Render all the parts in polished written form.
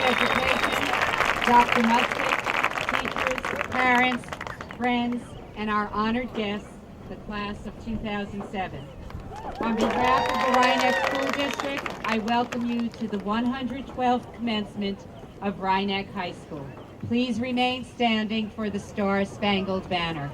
Education, Dr. Mustick, teachers, parents, friends, and our honored guests, the class of 2007. On behalf of the Rhinebeck School District, I welcome you to the 112th commencement of Rhinebeck High School. Please remain standing for the Star-Spangled Banner.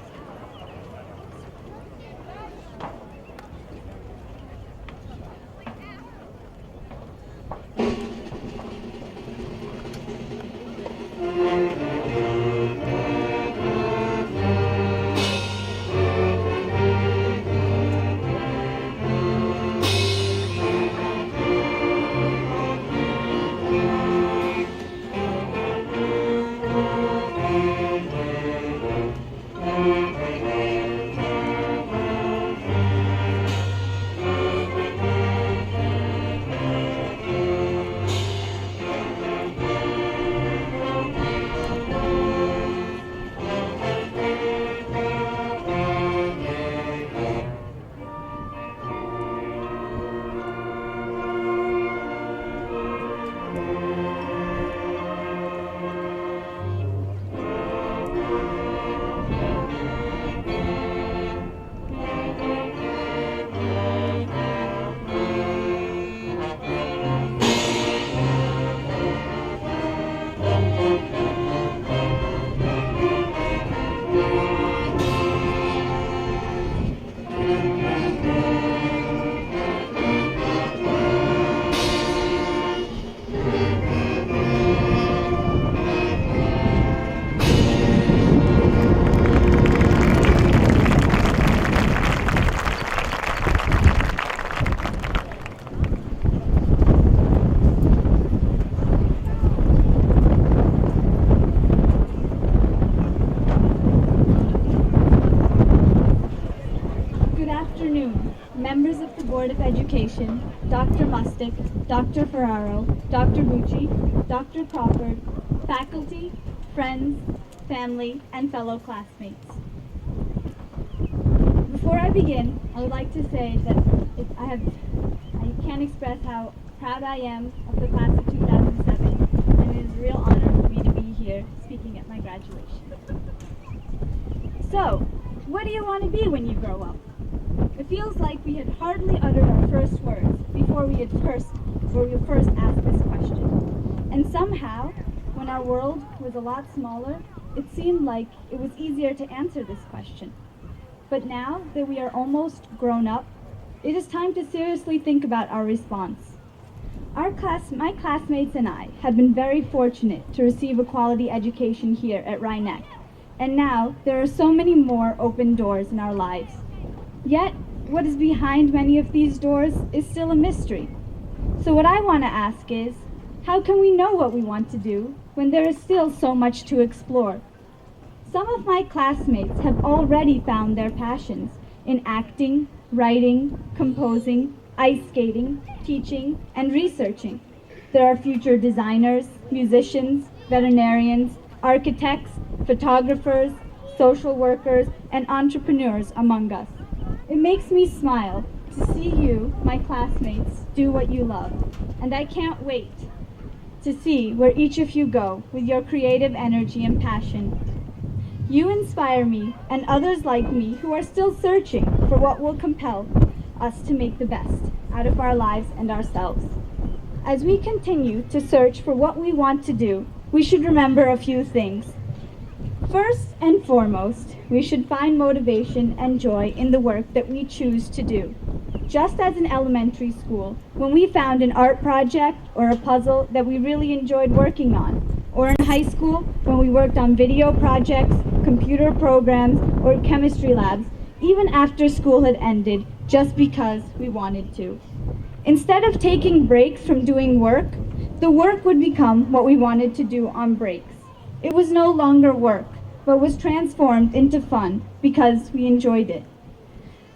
Members of the Board of Education, Dr. Mustick, Dr. Ferraro, Dr. Bucci, Dr. Crawford, faculty, friends, family, and fellow classmates. Before I begin, I would like to say that I can't express how proud I am of the class of 2007, and it is a real honor for me to be here speaking at my graduation. So, what do you want to be when you grow up? It feels like we had hardly uttered our first words before we first asked this question. And somehow, when our world was a lot smaller, it seemed like it was easier to answer this question. But now that we are almost grown up, it is time to seriously think about our response. My classmates and I have been very fortunate to receive a quality education here at Rhinebeck. And now there are so many more open doors in our lives. Yet, what is behind many of these doors is still a mystery. So what I want to ask is, how can we know what we want to do when there is still so much to explore? Some of my classmates have already found their passions in acting, writing, composing, ice skating, teaching, and researching. There are future designers, musicians, veterinarians, architects, photographers, social workers, and entrepreneurs among us. It makes me smile to see you, my classmates, do what you love, and I can't wait to see where each of you go with your creative energy and passion. You inspire me and others like me who are still searching for what will compel us to make the best out of our lives and ourselves. As we continue to search for what we want to do, we should remember a few things. First and foremost, we should find motivation and joy in the work that we choose to do. Just as in elementary school, when we found an art project or a puzzle that we really enjoyed working on, or in high school when we worked on video projects, computer programs, or chemistry labs, even after school had ended, just because we wanted to. Instead of taking breaks from doing work, the work would become what we wanted to do on breaks. It was no longer work, but was transformed into fun because we enjoyed it.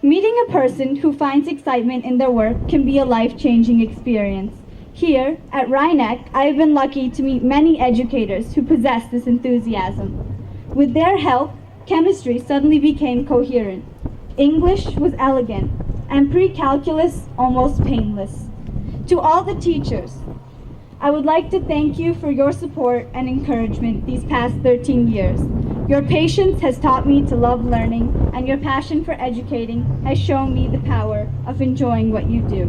Meeting a person who finds excitement in their work can be a life-changing experience. Here, at Rhinebeck, I have been lucky to meet many educators who possess this enthusiasm. With their help, chemistry suddenly became coherent. English was elegant, and pre-calculus almost painless. To all the teachers, I would like to thank you for your support and encouragement these past 13 years. Your patience has taught me to love learning, and your passion for educating has shown me the power of enjoying what you do.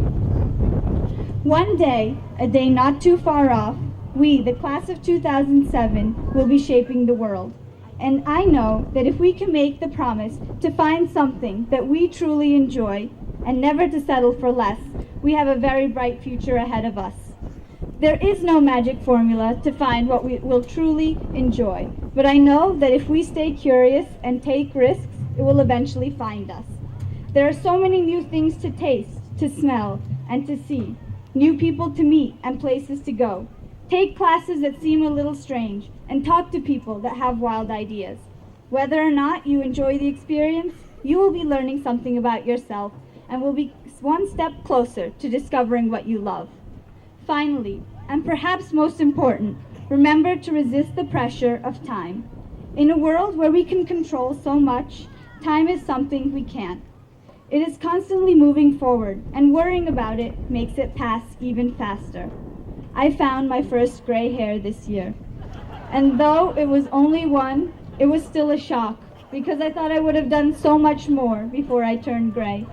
One day, a day not too far off, we, the class of 2007, will be shaping the world. And I know that if we can make the promise to find something that we truly enjoy and never to settle for less, we have a very bright future ahead of us. There is no magic formula to find what we will truly enjoy, but I know that if we stay curious and take risks, it will eventually find us. There are so many new things to taste, to smell, and to see, new people to meet and places to go. Take classes that seem a little strange, and talk to people that have wild ideas. Whether or not you enjoy the experience, you will be learning something about yourself and will be one step closer to discovering what you love. Finally, and perhaps most important, remember to resist the pressure of time. In a world where we can control so much, time is something we can't. It is constantly moving forward, and worrying about it makes it pass even faster. I found my first gray hair this year. And though it was only one, it was still a shock, because I thought I would have done so much more before I turned gray.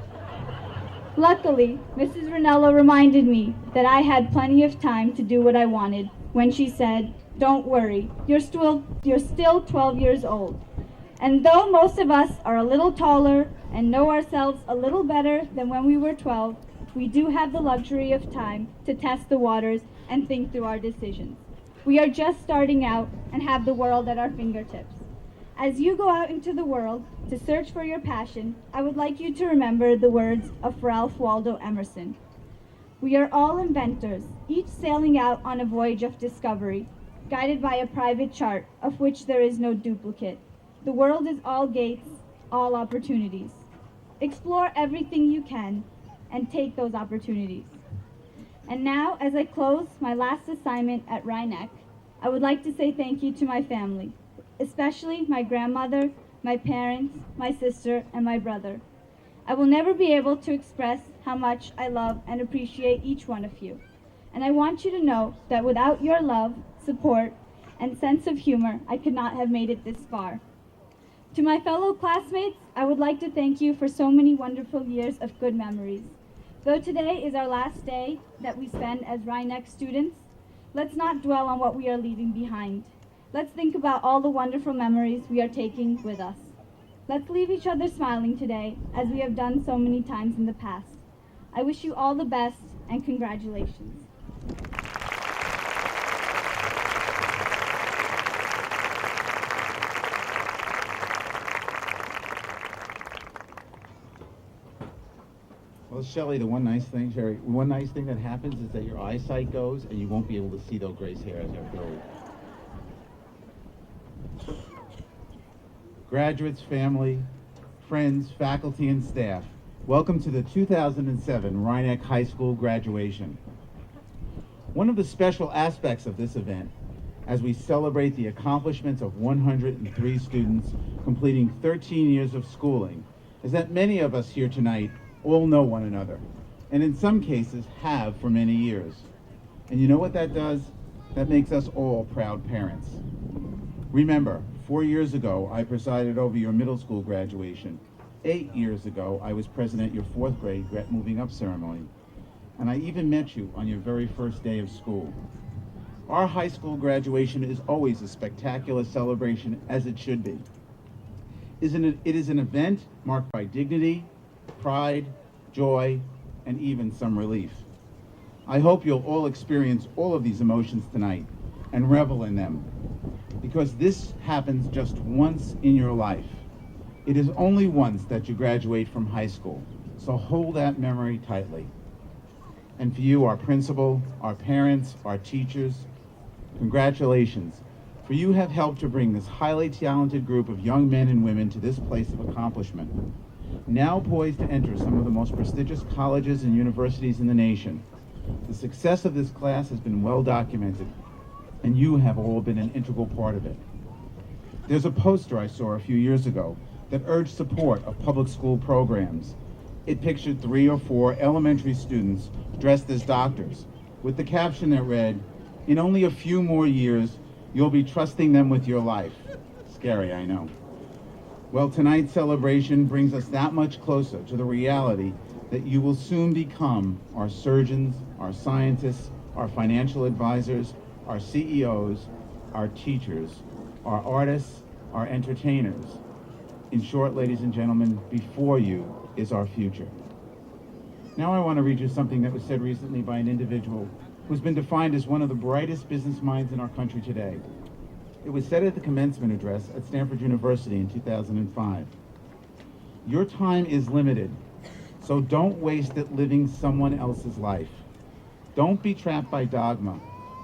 Luckily, Mrs. Ranello reminded me that I had plenty of time to do what I wanted when she said, "Don't worry, you're still 12 years old." And though most of us are a little taller and know ourselves a little better than when we were 12, we do have the luxury of time to test the waters and think through our decisions. We are just starting out and have the world at our fingertips. As you go out into the world to search for your passion, I would like you to remember the words of Ralph Waldo Emerson. We are all inventors, each sailing out on a voyage of discovery, guided by a private chart of which there is no duplicate. The world is all gates, all opportunities. Explore everything you can and take those opportunities. And now, as I close my last assignment at Rhinebeck, I would like to say thank you to my family, especially my grandmother, my parents, my sister, and my brother. I will never be able to express how much I love and appreciate each one of you. And I want you to know that without your love, support, and sense of humor, I could not have made it this far. To my fellow classmates, I would like to thank you for so many wonderful years of good memories. Though today is our last day that we spend as Rhinebeck students, let's not dwell on what we are leaving behind. Let's think about all the wonderful memories we are taking with us. Let's leave each other smiling today, as we have done so many times in the past. I wish you all the best, and congratulations. Well, Shelley, the one nice thing that happens is that your eyesight goes and you won't be able to see those gray hairs after all. Graduates, family, friends, faculty, and staff, welcome to the 2007 Rhinebeck High School graduation. One of the special aspects of this event, as we celebrate the accomplishments of 103 students completing 13 years of schooling, is that many of us here tonight all know one another, and in some cases have for many years. And you know what that does? That makes us all proud parents. Remember, 4 years ago, I presided over your middle school graduation. 8 years ago, I was present at your 4th grade moving up ceremony. And I even met you on your very first day of school. Our high school graduation is always a spectacular celebration, as it should be. It is an event marked by dignity, pride, joy, and even some relief. I hope you'll all experience all of these emotions tonight and revel in them, because this happens just once in your life. It is only once that you graduate from high school, so hold that memory tightly. And for you, our principal, our parents, our teachers, congratulations, for you have helped to bring this highly talented group of young men and women to this place of accomplishment. Now poised to enter some of the most prestigious colleges and universities in the nation. The success of this class has been well documented, and you have all been an integral part of it. There's a poster I saw a few years ago that urged support of public school programs. It pictured 3 or 4 elementary students dressed as doctors, with the caption that read, In only a few more years, you'll be trusting them with your life. Scary, I know. Well, tonight's celebration brings us that much closer to the reality that you will soon become our surgeons, our scientists, our financial advisors, our CEOs, our teachers, our artists, our entertainers. In short, ladies and gentlemen, before you is our future. Now I want to read you something that was said recently by an individual who's been defined as one of the brightest business minds in our country today. It was said at the commencement address at Stanford University in 2005. Your time is limited, so don't waste it living someone else's life. Don't be trapped by dogma,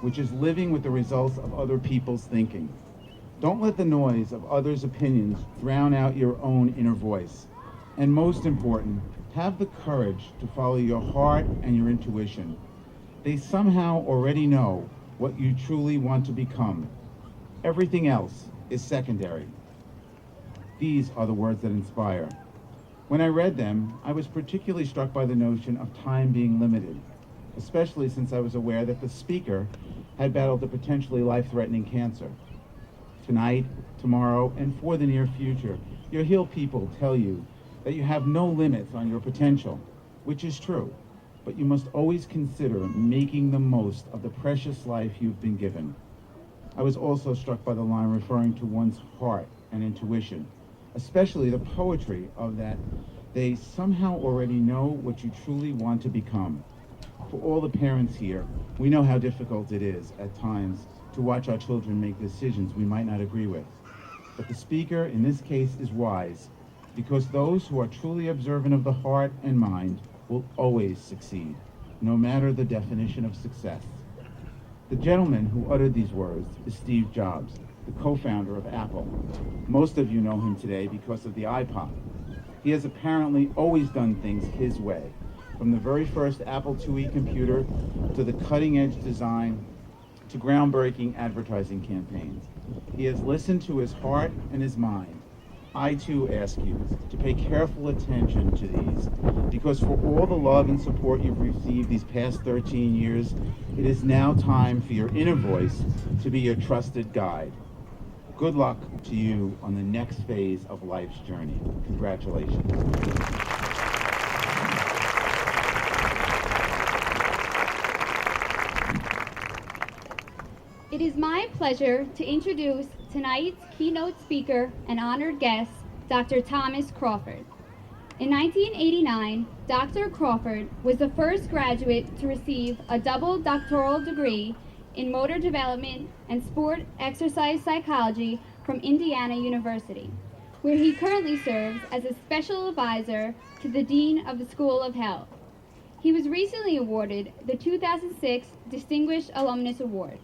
which is living with the results of other people's thinking. Don't let the noise of others' opinions drown out your own inner voice. And most important, have the courage to follow your heart and your intuition. They somehow already know what you truly want to become. Everything else is secondary. These are the words that inspire. When I read them, I was particularly struck by the notion of time being limited, especially since I was aware that the speaker had battled a potentially life-threatening cancer. Tonight, tomorrow, and for the near future, your Heal people tell you that you have no limits on your potential, which is true, but you must always consider making the most of the precious life you've been given. I was also struck by the line referring to one's heart and intuition, especially the poetry of that. They somehow already know what you truly want to become. For all the parents here, we know how difficult it is at times to watch our children make decisions we might not agree with. But the speaker in this case is wise, because those who are truly observant of the heart and mind will always succeed, no matter the definition of success. The gentleman who uttered these words is Steve Jobs, the co-founder of Apple. Most of you know him today because of the iPod. He has apparently always done things his way, from the very first Apple IIe computer to the cutting-edge design to groundbreaking advertising campaigns. He has listened to his heart and his mind. I too ask you to pay careful attention to these, because for all the love and support you've received these past 13 years, it is now time for your inner voice to be your trusted guide. Good luck to you on the next phase of life's journey. Congratulations. It is my pleasure to introduce tonight's keynote speaker and honored guest, Dr. Thomas Crawford. In 1989, Dr. Crawford was the first graduate to receive a double doctoral degree in motor development and sport exercise psychology from Indiana University, where he currently serves as a special advisor to the Dean of the School of Health. He was recently awarded the 2006 Distinguished Alumnus Award.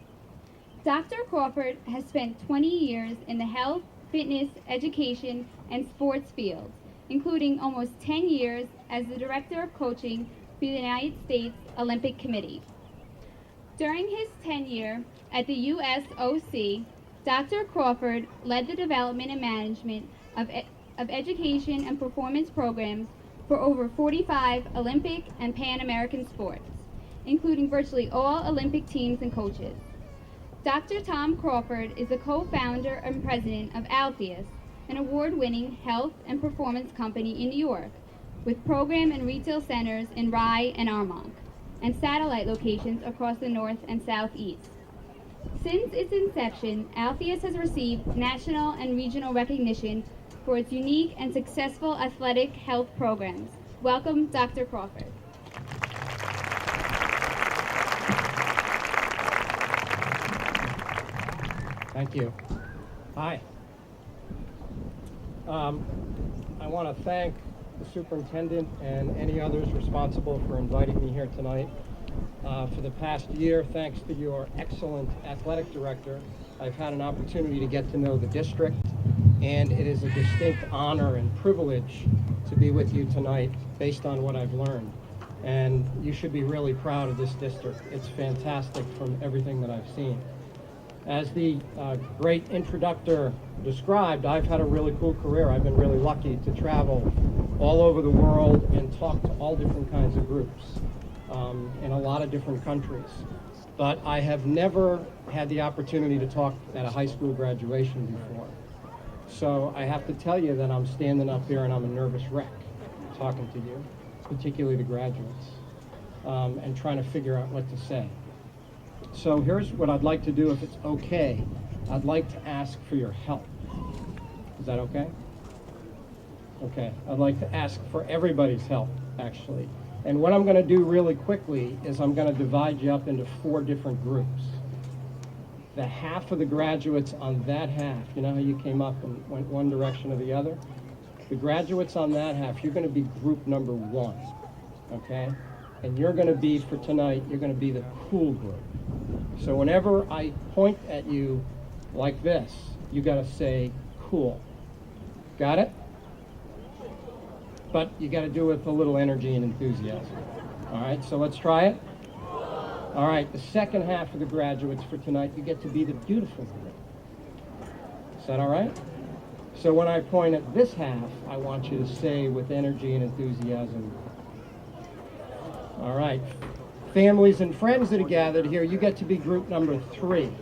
Dr. Crawford has spent 20 years in the health, fitness, education, and sports fields, including almost 10 years as the Director of Coaching for the United States Olympic Committee. During his tenure at the USOC, Dr. Crawford led the development and management of education and performance programs for over 45 Olympic and Pan American sports, including virtually all Olympic teams and coaches. Dr. Tom Crawford is the co-founder and president of Alpheus, an award-winning health and performance company in New York, with program and retail centers in Rye and Armonk, and satellite locations across the North and Southeast. Since its inception, Alpheus has received national and regional recognition for its unique and successful athletic health programs. Welcome, Dr. Crawford. Thank you. Hi. I want to thank the superintendent and any others responsible for inviting me here tonight. For the past year, thanks to your excellent athletic director, I've had an opportunity to get to know the district, and it is a distinct honor and privilege to be with you tonight based on what I've learned. And you should be really proud of this district. It's fantastic from everything that I've seen. As the great introductor described, I've had a really cool career. I've been really lucky to travel all over the world and talk to all different kinds of groups in a lot of different countries. but I have never had the opportunity to talk at a high school graduation before. So I have to tell you that I'm standing up here and I'm a nervous wreck talking to you, particularly the graduates, and trying to figure out what to say. So here's what I'd like to do, if it's okay. I'd like to ask for your help. Is that okay? Okay, I'd like to ask for everybody's help, actually. And what I'm going to do really quickly is I'm going to divide you up into 4 different groups. The half of the graduates on that half, you know how you came up and went one direction or the other? The graduates on that half, you're going to be group number 1, okay? And you're going to be, for tonight, you're going to be the cool group. So whenever I point at you like this, you got to say cool. Got it? But you got to do it with a little energy and enthusiasm. All right, so let's try it. All right, the second half of the graduates for tonight, you get to be the beautiful group. Is that all right? So when I point at this half, I want you to say with energy and enthusiasm. All right, families and friends that are gathered here, you get to be group number 3.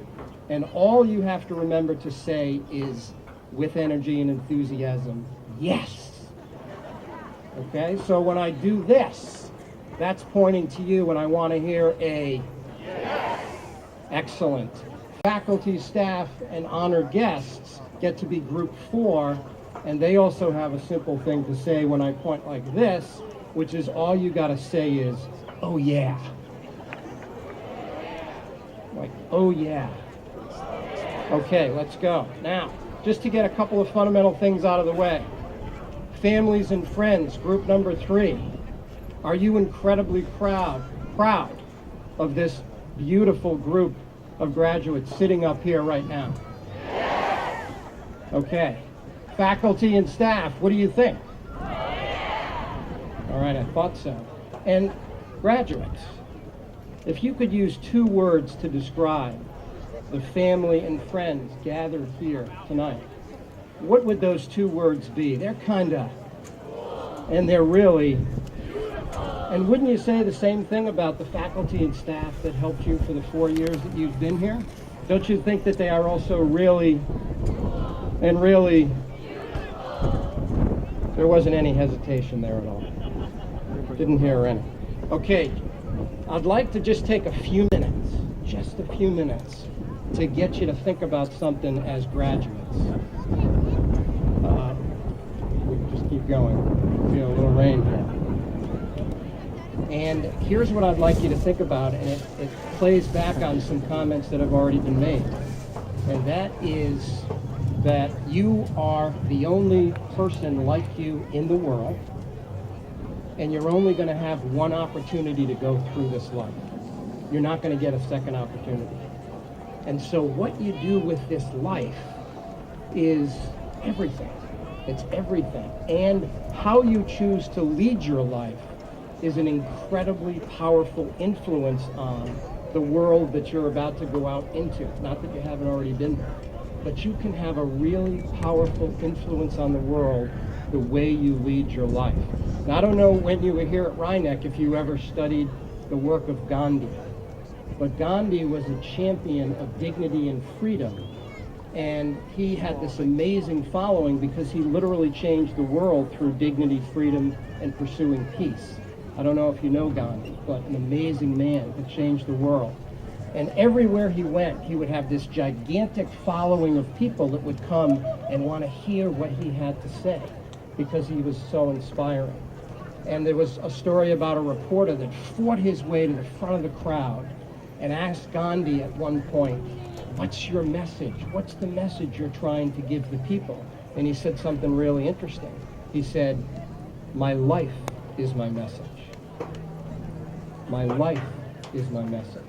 And all you have to remember to say is, with energy and enthusiasm, yes. Okay, so when I do this, that's pointing to you, and I want to hear a yes. Excellent. Faculty, staff, and honored guests get to be group 4, and they also have a simple thing to say when I point like this, which is all you got to say is, oh yeah. Like, oh yeah. Okay, let's go. Now, just to get a couple of fundamental things out of the way. Families and friends, group number 3. Are you incredibly proud of this beautiful group of graduates sitting up here right now? Yes. Okay. Faculty and staff, what do you think? Yes. All right, I thought so. And graduates, if you could use 2 words to describe the family and friends gathered here tonight, what would those 2 words be? They're kinda, and they're really, and wouldn't you say the same thing about the faculty and staff that helped you for the 4 years that you've been here? Don't you think that they are also really, and really, there wasn't any hesitation there at all. Didn't hear any. Okay, I'd like to just take a few minutes, just a few minutes, to get you to think about something as graduates. We can just keep going. Feel a little rain here. And here's what I'd like you to think about, and it plays back on some comments that have already been made. And that is that you are the only person like you in the world, and you're only going to have one opportunity to go through this life. You're not going to get a second opportunity. And so what you do with this life is everything. It's everything. And how you choose to lead your life is an incredibly powerful influence on the world that you're about to go out into. Not that you haven't already been there, but you can have a really powerful influence on the world the way you lead your life. Now, I don't know when you were here at Rhinebeck if you ever studied the work of Gandhi, but Gandhi was a champion of dignity and freedom. And he had this amazing following because he literally changed the world through dignity, freedom, and pursuing peace. I don't know if you know Gandhi, but an amazing man that changed the world. And everywhere he went, he would have this gigantic following of people that would come and want to hear what he had to say because he was so inspiring. And there was a story about a reporter that fought his way to the front of the crowd and asked Gandhi at one point, "What's your message? What's the message you're trying to give the people?" And he said something really interesting. He said, "My life is my message. My life is my message."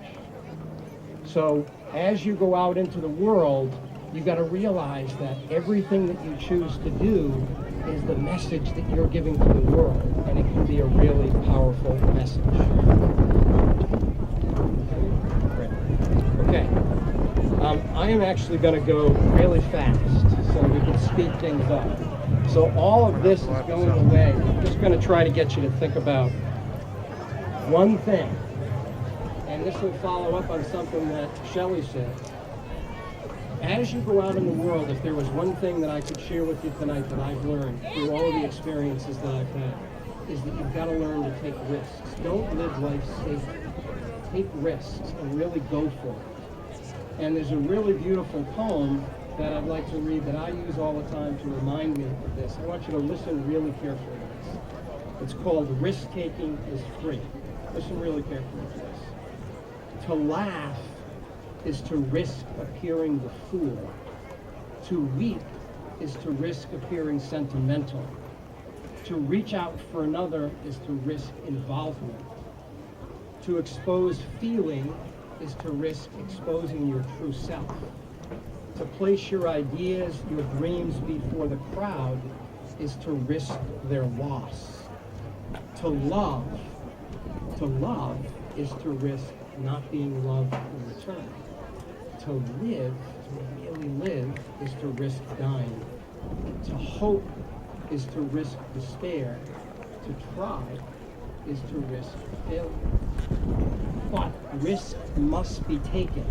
So as you go out into the world, you got to realize that everything that you choose to do is the message that you're giving to the world, and it can be a really powerful message. Okay. I am actually going to go really fast so we can speed things up. So all of this is going away. I'm just going to try to get you to think about one thing. And this will follow up on something that Shelley said. As you go out in the world, if there was one thing that I could share with you tonight that I've learned through all of the experiences that I've had, is that you've got to learn to take risks. Don't live life safely. Take risks and really go for it. And there's a really beautiful poem that I'd like to read that I use all the time to remind me of this. I want you to listen really carefully to this. It's called Risk-Taking is Free. Listen really carefully to this. To laugh is to risk appearing the fool. To weep is to risk appearing sentimental. To reach out for another is to risk involvement. To expose feeling is to risk exposing your true self. To place your ideas, your dreams before the crowd is to risk their loss. To love is to risk not being loved in return. To live, to really live, is to risk dying. To hope is to risk despair. To try is to risk failure. But risk must be taken,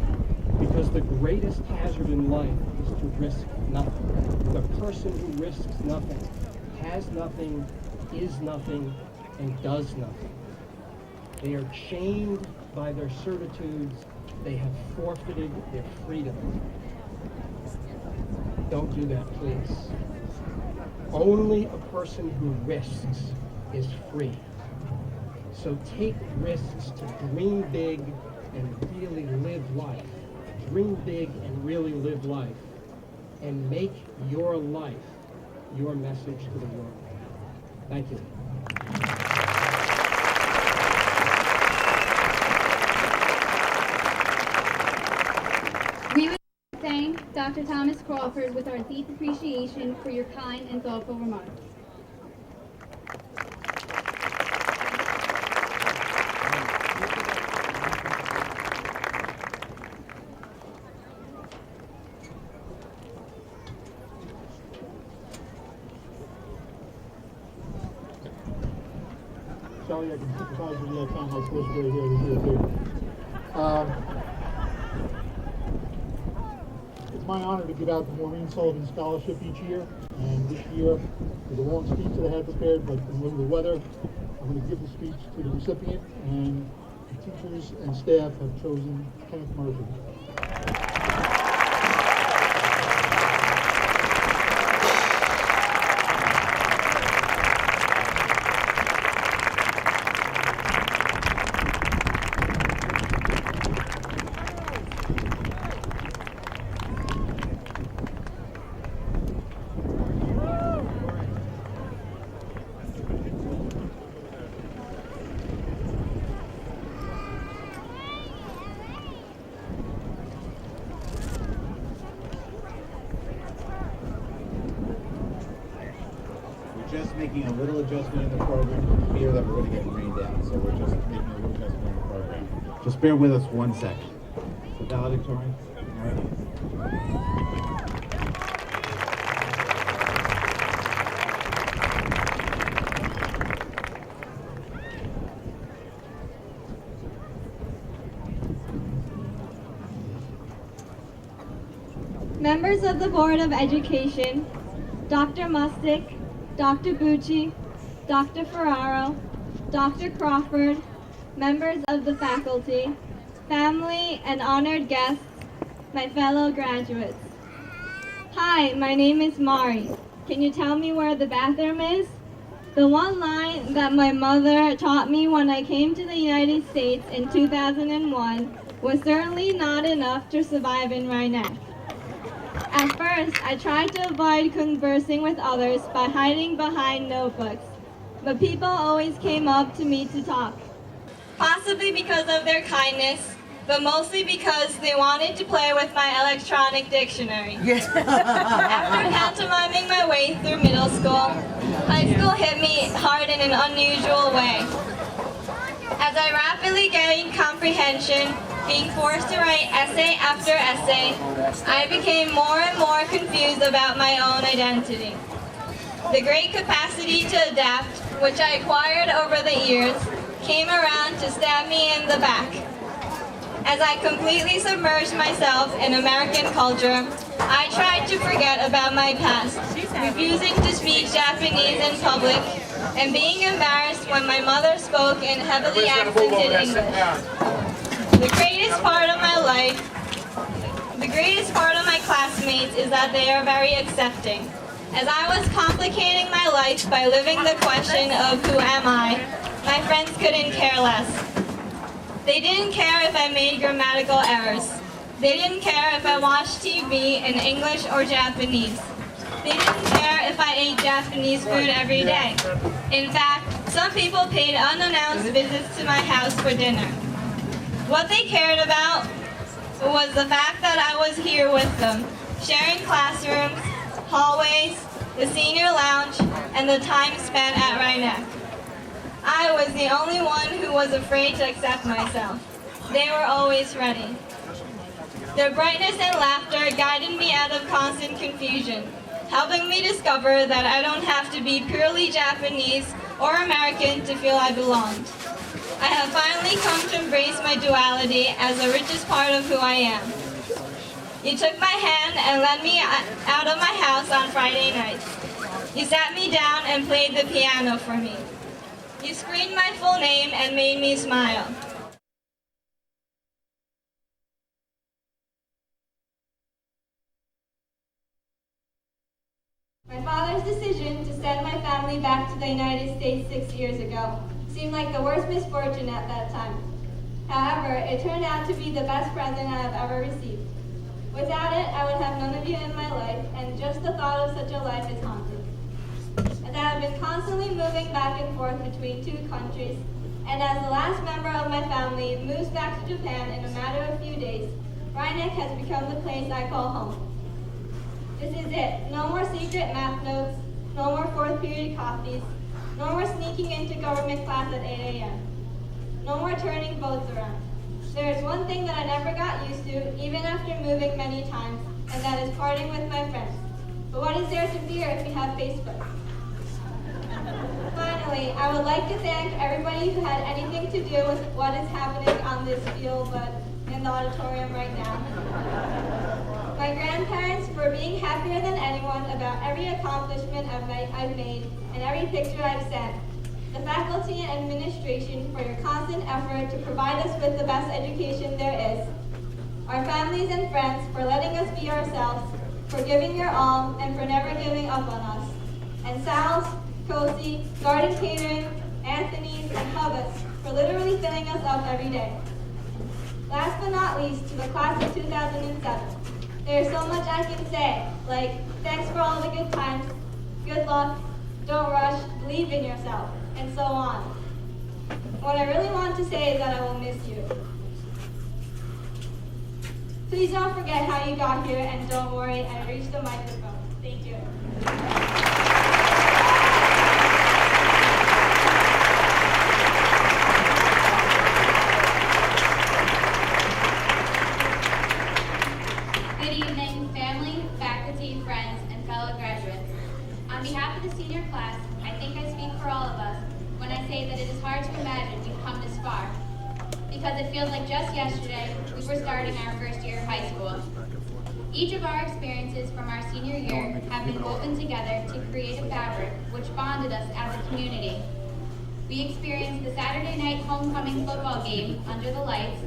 because the greatest hazard in life is to risk nothing. The person who risks nothing has nothing, is nothing, and does nothing. They are chained by their certitudes. They have forfeited their freedom. Don't do that, please. Only a person who risks is free. So take risks to dream big and really live life. Dream big and really live life. And make your life your message to the world. Thank you. We would thank Dr. Thomas Crawford with our deep appreciation for your kind and thoughtful remarks. Sorry, I can sympathize with you. I found my first grade here this year too. It's my honor to give out the Maureen Sullivan Scholarship each year, and this year, with a long speech that I had prepared, but in lieu of the weather, I'm going to give the speech to the recipient, and the teachers and staff have chosen Kenneth Murphy. Just making a little adjustment in the program. Fear that we're going to get rained down, so we're just making a little adjustment in the program. Just bear with us 1 second. The valedictorian. Members of the Board of Education, Dr. Mustick, Dr. Bucci, Dr. Ferraro, Dr. Crawford, members of the faculty, family, and honored guests, my fellow graduates. Hi, my name is Mari. Can you tell me where the bathroom is? The one line that my mother taught me when I came to the United States in 2001 was certainly not enough to survive in Rhinebeck. At first, I tried to avoid conversing with others by hiding behind notebooks, but people always came up to me to talk. Possibly because of their kindness, but mostly because they wanted to play with my electronic dictionary. Yes. After pantomiming my way through middle school, high school hit me hard in an unusual way. As I rapidly gained comprehension, being forced to write essay after essay, I became more and more confused about my own identity. The great capacity to adapt, which I acquired over the years, came around to stab me in the back. As I completely submerged myself in American culture, I tried to forget about my past, refusing to speak Japanese in public and being embarrassed when my mother spoke in heavily accented English. The greatest part of my classmates is that they are very accepting. As I was complicating my life by living the question of who am I, my friends couldn't care less. They didn't care if I made grammatical errors. They didn't care if I watched TV in English or Japanese. They didn't care if I ate Japanese food every day. In fact, some people paid unannounced visits to my house for dinner. What they cared about was the fact that I was here with them, sharing classrooms, hallways, the senior lounge, and the time spent at Rhinebeck. I was the only one who was afraid to accept myself. They were always ready. Their brightness and laughter guided me out of constant confusion, helping me discover that I don't have to be purely Japanese or American to feel I belonged. I have finally come to embrace my duality as the richest part of who I am. You took my hand and led me out of my house on Friday nights. You sat me down and played the piano for me. You screamed my full name and made me smile. My father's decision to send my family back to the United States 6 years ago seemed like the worst misfortune at that time. However, it turned out to be the best present I have ever received. Without it, I would have none of you in my life, and just the thought of such a life is haunting. As I have been constantly moving back and forth between two countries, and as the last member of my family moves back to Japan in a matter of few days, Rhinebeck has become the place I call home. This is it. No more secret math notes, no more fourth period coffees, no more sneaking into government class at 8 a.m. No more turning boats around. There is one thing that I never got used to, even after moving many times, and that is parting with my friends. But what is there to fear if we have Facebook? Finally, I would like to thank everybody who had anything to do with what is happening on this field, but in the auditorium right now. My grandparents for being happier than anyone about every accomplishment I've made and every picture I've sent. The faculty and administration for your constant effort to provide us with the best education there is. Our families and friends for letting us be ourselves, for giving your all, and for never giving up on us. And Sal's, Cozy, Garden Catering, Anthony's, and Hubbard's for literally filling us up every day. Last but not least, to the class of 2007. There's so much I can say, like, thanks for all the good times, good luck, don't rush, believe in yourself, and so on. What I really want to say is that I will miss you. Please don't forget how you got here, and don't worry, I reached the microphone. Thank you. Good evening, family, faculty, friends, and fellow graduates. On behalf of the senior class, I think I speak for all of us when I say that it is hard to imagine we've come this far, because it feels like just yesterday we were starting our first year of high school. Each of our experiences from our senior year have been woven together to create a fabric which bonded us as a community. We experienced the Saturday night homecoming football game under the lights,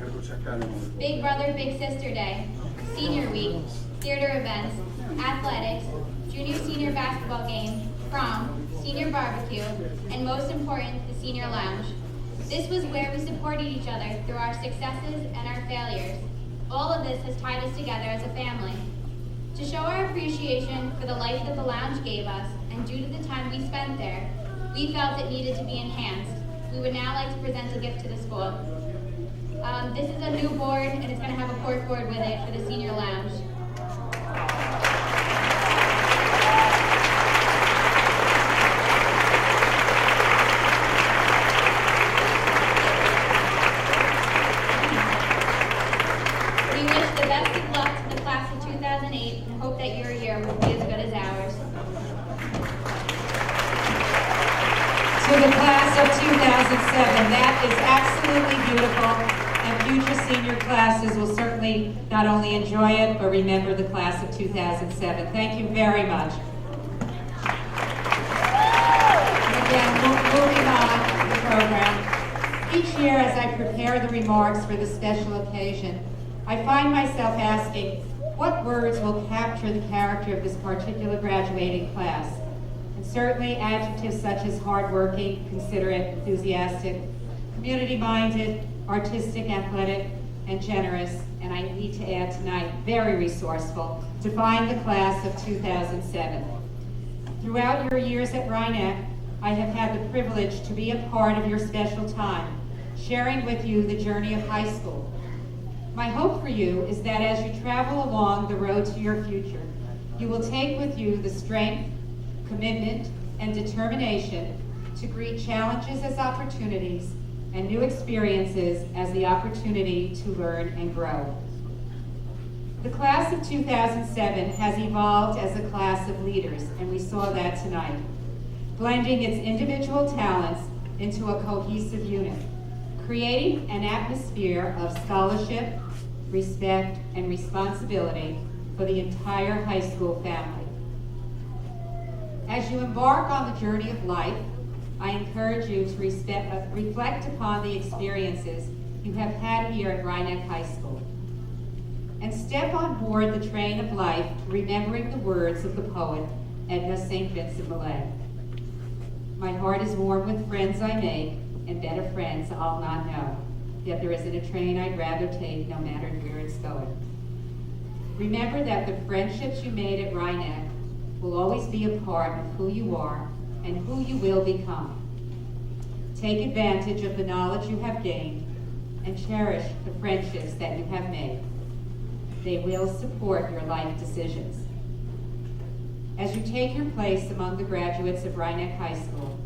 Big Brother, Big Sister Day, Senior Week, theater events, athletics, junior-senior basketball game, prom, senior barbecue, and most important, the senior lounge. This was where we supported each other through our successes and our failures. All of this has tied us together as a family. To show our appreciation for the life that the lounge gave us, and due to the time we spent there, we felt it needed to be enhanced. We would now like to present a gift to the school. This is a new board, and it's going to have a cork board with it for the senior lounge. We wish the best of luck to the class of 2008 and hope that your year will be as good as ours. To the class of 2007, that is absolutely beautiful. And future senior classes will certainly not only enjoy it, but remember the class of 2007. Thank you very much. And again, moving on to the program. Each year as I prepare the remarks for this special occasion, I find myself asking, what words will capture the character of this particular graduating class? And certainly adjectives such as hardworking, considerate, enthusiastic, community-minded, artistic, athletic, and generous, and I need to add tonight, very resourceful, define the class of 2007. Throughout your years at Rhinebeck, I have had the privilege to be a part of your special time, sharing with you the journey of high school. My hope for you is that as you travel along the road to your future, you will take with you the strength, commitment, and determination to greet challenges as opportunities and new experiences as the opportunity to learn and grow. The class of 2007 has evolved as a class of leaders, and we saw that tonight, blending its individual talents into a cohesive unit, creating an atmosphere of scholarship, respect, and responsibility for the entire high school family. As you embark on the journey of life, I encourage you to reflect upon the experiences you have had here at Rhinebeck High School, and step on board the train of life, remembering the words of the poet Edna St. Vincent Millay. My heart is warm with friends I make, and better friends I'll not know. Yet there isn't a train I'd rather take, no matter where it's going. Remember that the friendships you made at Rhinebeck will always be a part of who you are and who you will become. Take advantage of the knowledge you have gained and cherish the friendships that you have made. They will support your life decisions. As you take your place among the graduates of Rhinebeck High School,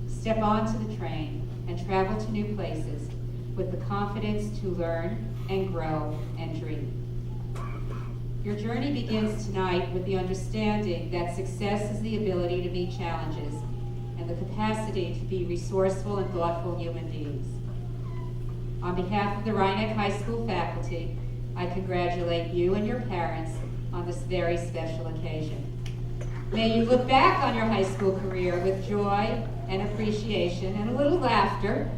step onto the train and travel to new places with the confidence to learn and grow and dream. Your journey begins tonight with the understanding that success is the ability to meet challenges and the capacity to be resourceful and thoughtful human beings. On behalf of the Rhinebeck High School faculty, I congratulate you and your parents on this very special occasion. May you look back on your high school career with joy and appreciation and a little laughter.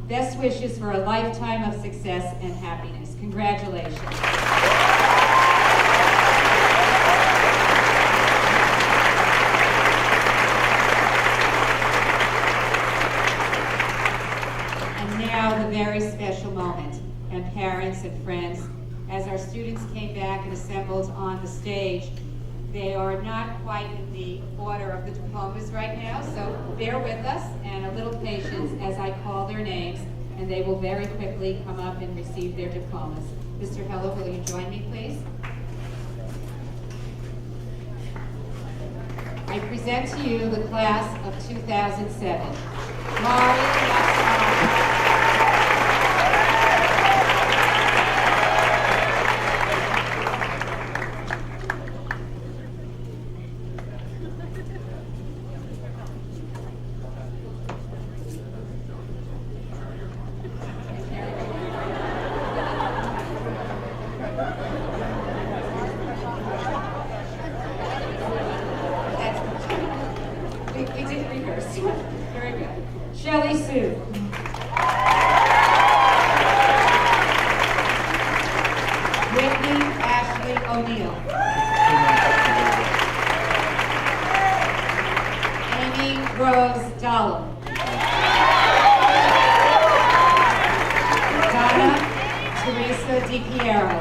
Best wishes for a lifetime of success and happiness. Congratulations. Now the very special moment, and parents and friends, as our students came back and assembled on the stage, they are not quite in the order of the diplomas right now, so bear with us and a little patience as I call their names, and they will very quickly come up and receive their diplomas. Mr. Heller, will you join me, please? I present to you the class of 2007. Mari we did rehearse. Very good. Shelley Sue. Whitney Ashley O'Neill. Amy Rose Dollum. Donna Teresa DiPiero.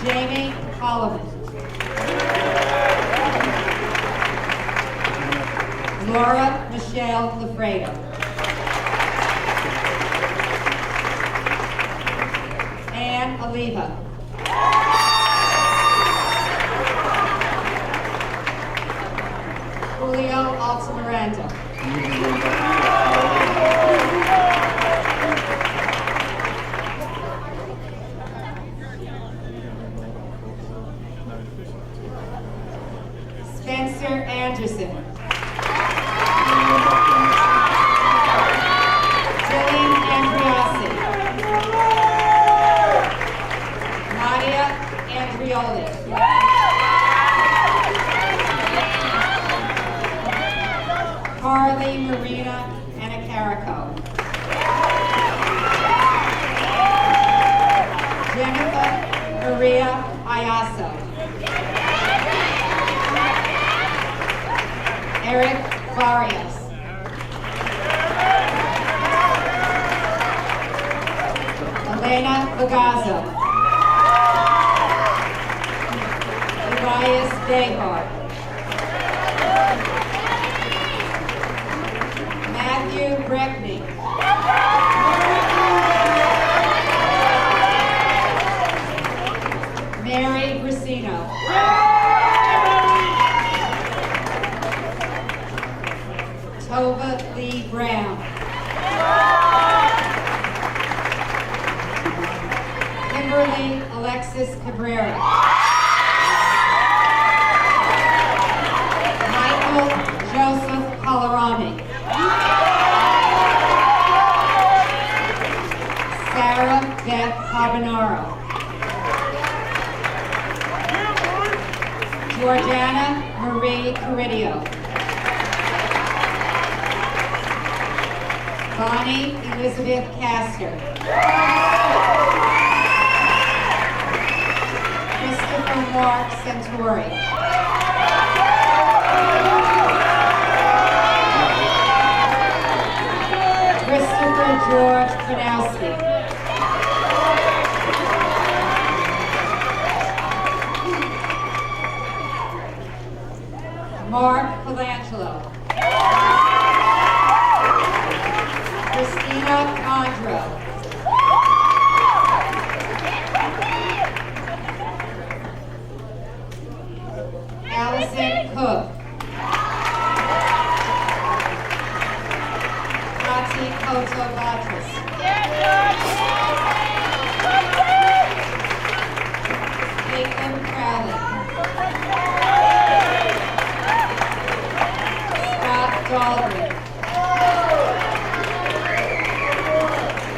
Jamie Holloman. Laura Michelle Lafredo. Anne Oliva. Julio Altamiranda. Spencer Anderson. Scioli. Carly Marina Anacarico. Jennifer Maria Ayaso. Eric Barrios. Elena Vagazo. Elias Dayhart. Matthew Breckney. Mary Brasino. Tova Lee Brown. Kimberly Alexis Cabrera. Michael Joseph Colorami. Sarah Beth Carbonaro. Georgiana Marie Caridio. Bonnie Elizabeth Castor. Christopher Mark Centauri. Christopher George Kronowski. Mark Colangelo. Christina Condro. Allison Cook. Tati Kotovatis. Caitlin Crowley. Scott Dahlgren.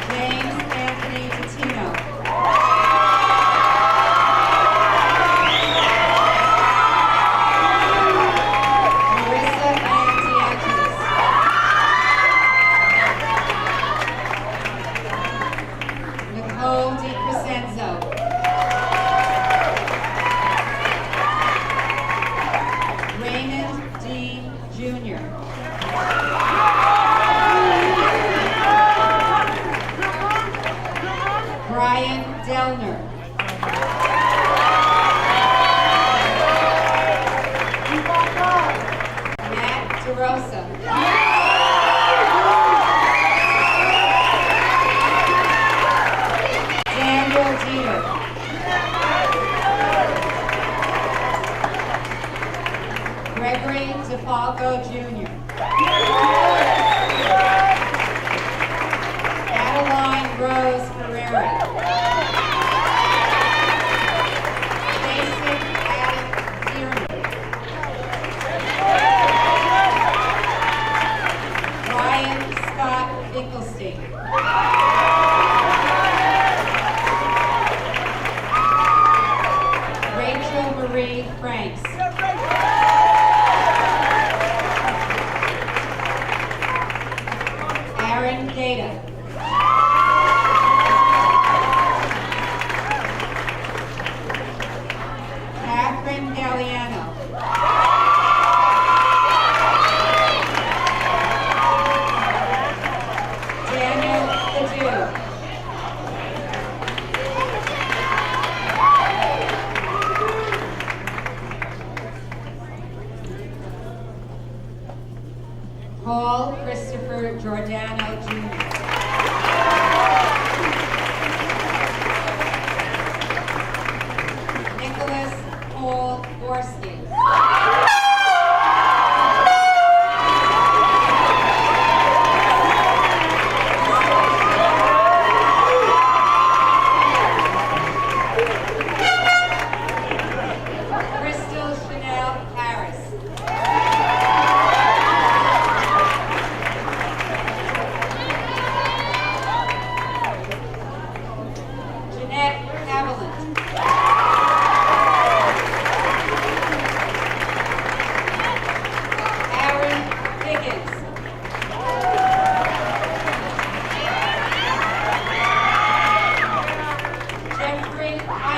James Anthony Patino. Marissa Ann DeAngelis. Nicole DiCrescenzo. Raymond Dean Jr. Brian Delner. Matt DeRosa. Daniel Dieter. Gregory DeFalco Jr. Adeline Rose Ferreira. Jason Adam Dearman. Ryan Scott Finkelstein. Rachel Marie Franks. Aaron Gata. Catherine Galliano. Daniel Ledoux. Paul Christopher Giordano Jr. Nicholas Paul Gorski. Crystal Chanel Harris. Jeanette Haviland.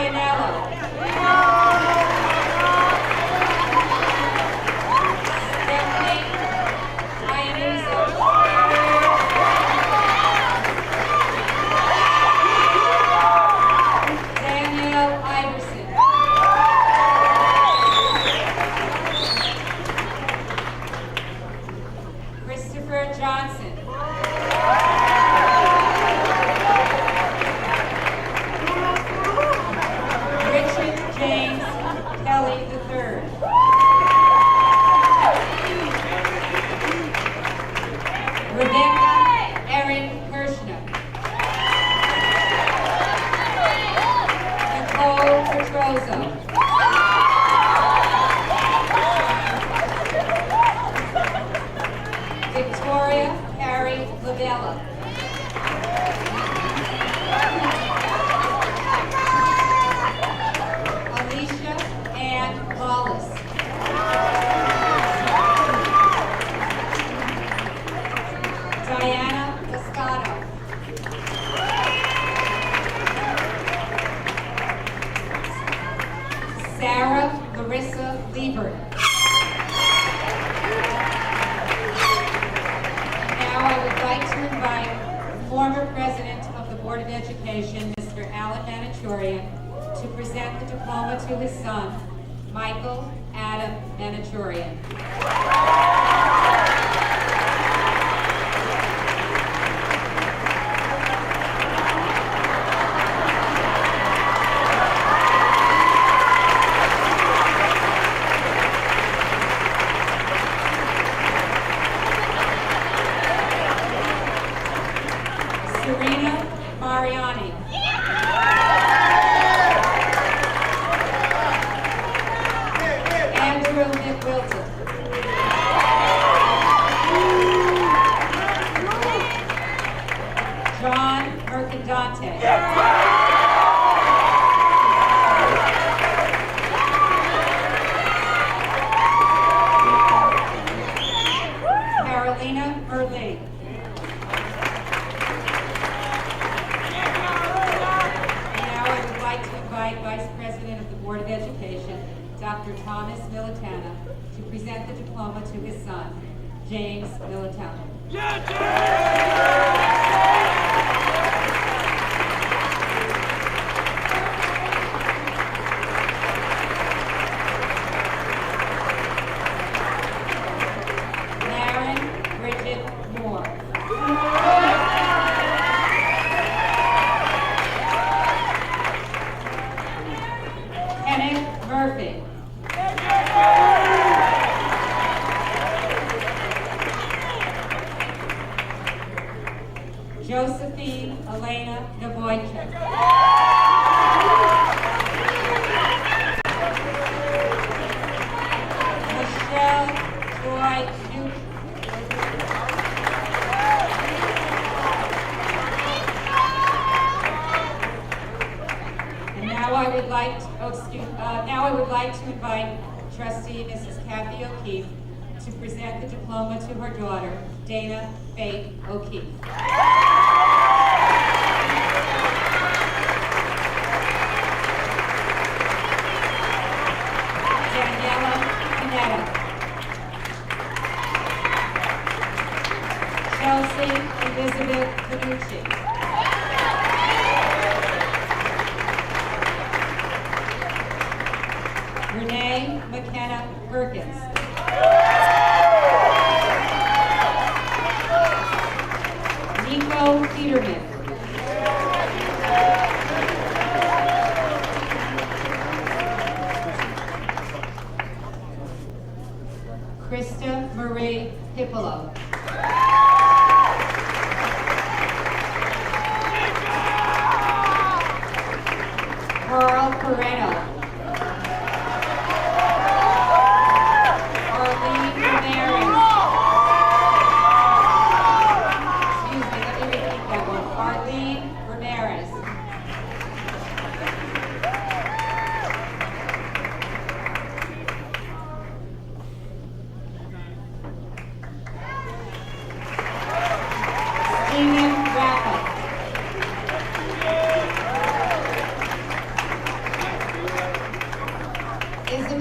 Lionello. Stephanie Iannuzzo. Danielle Iverson. Christopher Johnson. Richard James Kelly III. Rebecca Erin Kirshner. Nicole Petrozo. Victoria Carrie Lavella. Alicia Ann Wallace. Diana Cascato. Sarah Larissa Liebert. Now I would like to invite former President of the Board of Education, Mr. Alan Manachurian, to present the diploma to his son, Michael Adam Manachurian. Serena Mariani. Andrew McWilton. John Mercandante. Carolina Merlin. Now I would like to invite Vice President of the Board of Education, Dr. Thomas Militana, to present the diploma to his son, James Militana. Maren Bridget Moore. Kenneth Murphy. Josephine Elena Navoychuk. Michelle Joy Newton. And now I would like to invite Trustee Mrs. Kathy O'Keefe to present the diploma to her daughter, Dana Faith O'Keefe. Daniela Panetta. Chelsea Elizabeth Panucci. Renee McKenna Perkins. Nico Peterman. Krista Marie Hippolo. Carl Pereno. Arlene Ramirez. Excuse me, let me repeat that one. Arlene Ramirez. Stephen Rappa.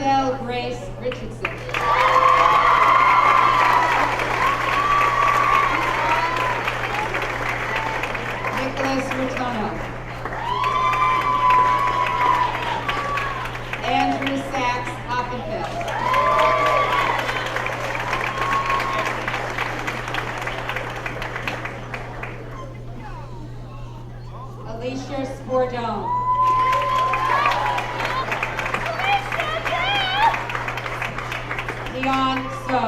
Isabel Grace Richardson. Nicholas Rotono. Andrew Sachs Oppenfeld. Alicia Spordone. Leon So.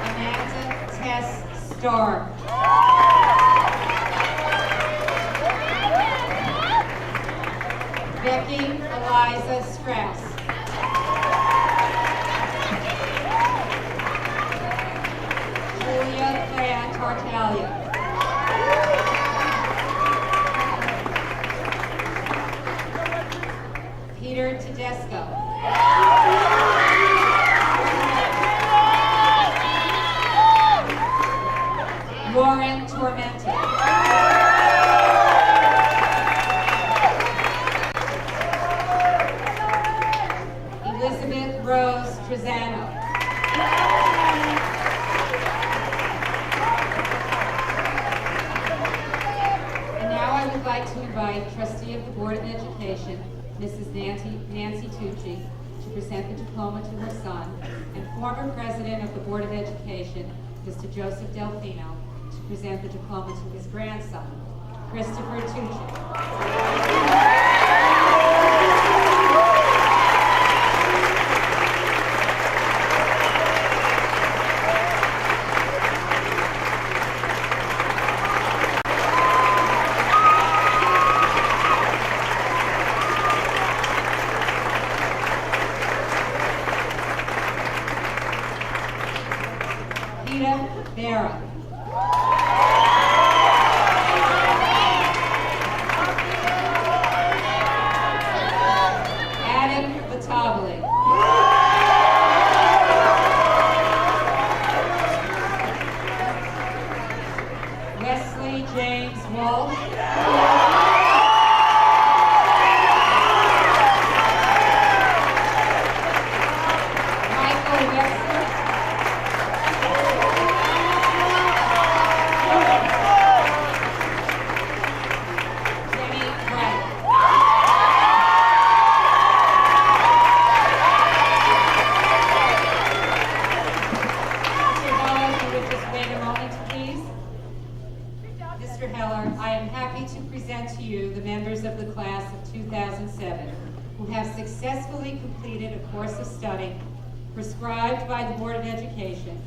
Amanda Tess Starr. Becky Eliza Strauss. Julia Claire Tartaglia. Peter Tedesco. Lauren Tormenta. Elizabeth Rose Trezano. And now I would like to invite Trustee of the Board of Education, Mrs. Nancy Tucci, to present the diploma to her son, and former President of the Board of Education, Mr. Joseph Delfino, to present the diploma to his grandson, Christopher Tucci. Peter Vera. Adam Batabli. Wesley James Wolf. Michael Webster. Jenny Brett. Mr. Heller, if you would just wait a moment, please. Mr. Heller, I am happy to present to you the members of the class of 2007 who have successfully completed a course of study prescribed by the Board of Education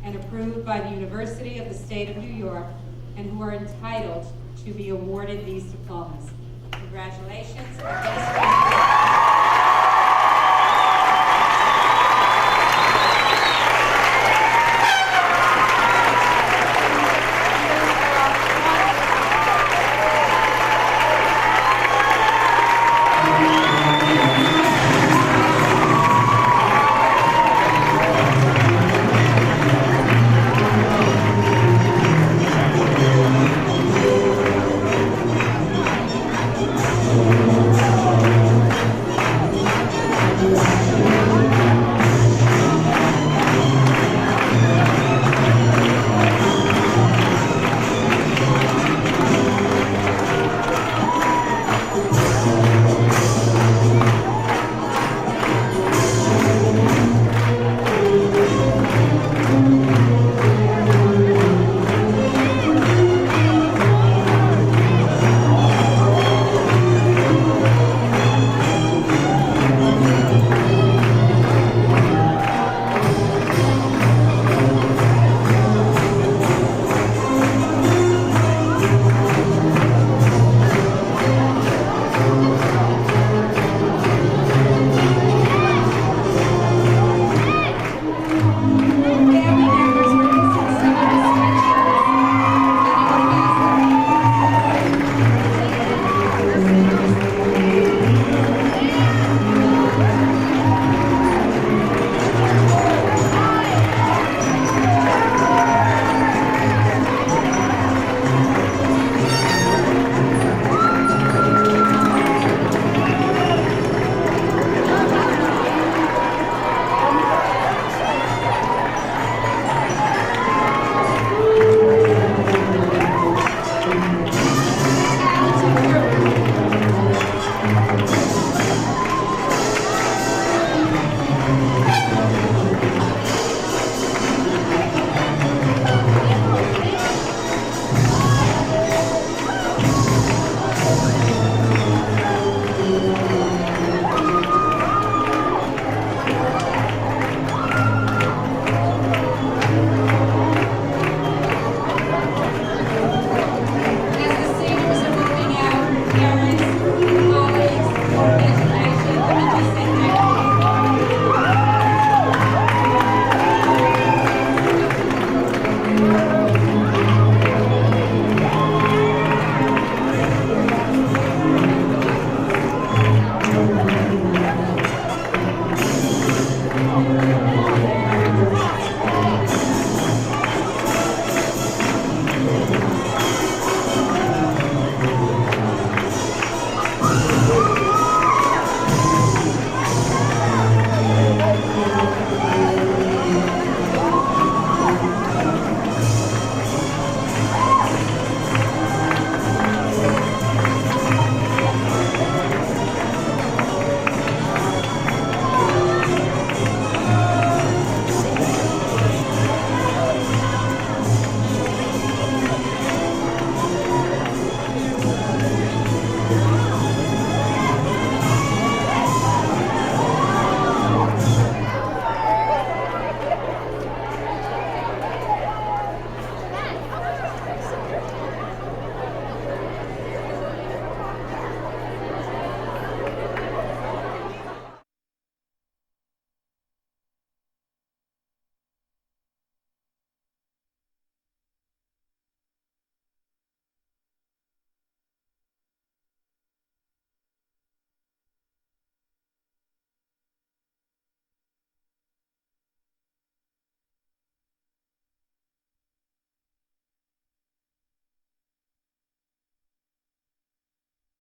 and approved by the University of the State of New York, and who are entitled to be awarded these diplomas. Congratulations.